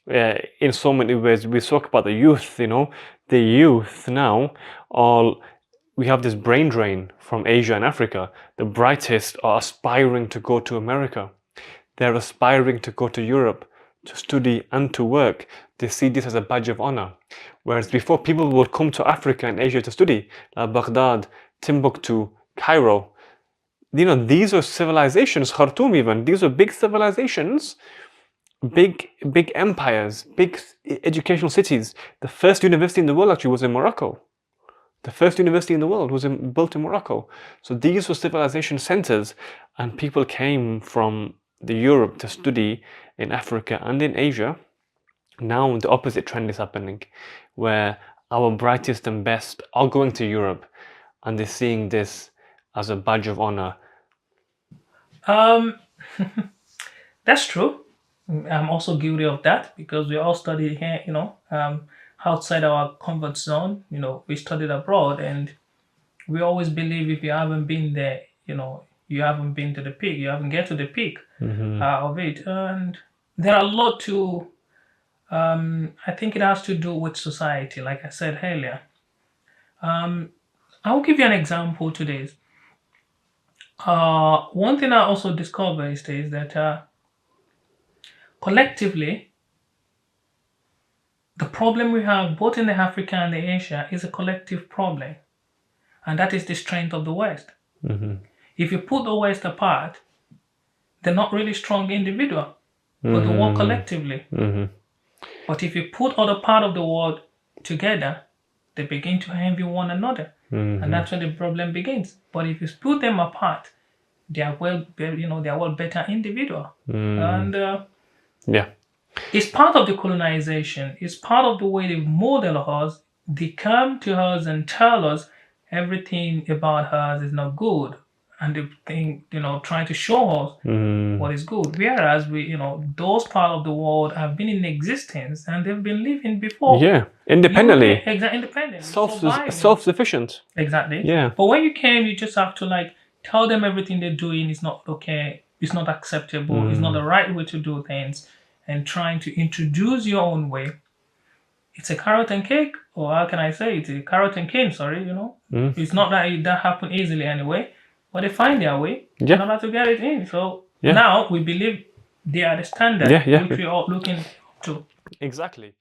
in so many ways. We talk about the youth, the youth now, all we have this brain drain from Asia and Africa. The brightest are aspiring to go to America. They're aspiring to go to Europe to study and to work. They see this as a badge of honor. Whereas before, people would come to Africa and Asia to study, like Baghdad, Timbuktu, Cairo. These are civilizations, Khartoum even, these are big civilizations, big empires, big educational cities. The first university in the world actually was in Morocco. The first university in the world was built in Morocco. So these were civilization centers, and people came from Europe to study in Africa and in Asia. Now the opposite trend is happening, where our brightest and best are going to Europe, and they're seeing this as a badge of honor. That's true. I'm also guilty of that because we all studied here, outside our comfort zone. We studied abroad, and we always believe if you haven't been there, you haven't been to the peak, you haven't get to the peak of it. And there are a lot to, I think it has to do with society, like I said earlier. I'll give you an example today. One thing I also discovered is that collectively, the problem we have both in the Africa and the Asia is a collective problem, and that is the strength of the West. If you put the West apart, they're not really strong individual, but they work collectively. But if you put other part of the world together, they begin to envy one another, and that's when the problem begins. But if you put them apart, they are well better individual, and it's part of the colonization. It's part of the way they model us. They come to us and tell us everything about us is not good, and they think, trying to show us what is good. Whereas those part of the world have been in existence and they've been living before. Yeah, independently. Independent. Self-sufficient. Exactly. Yeah. But when you came, you just have to tell them everything they're doing is not okay, it's not acceptable, it's not the right way to do things, and trying to introduce your own way. It's a carrot and cake, or how can I say it? A carrot and cane, sorry, It's not that happen easily anyway, but they find their way in order to get it in. So now we believe they are the standard which we are looking to. Exactly.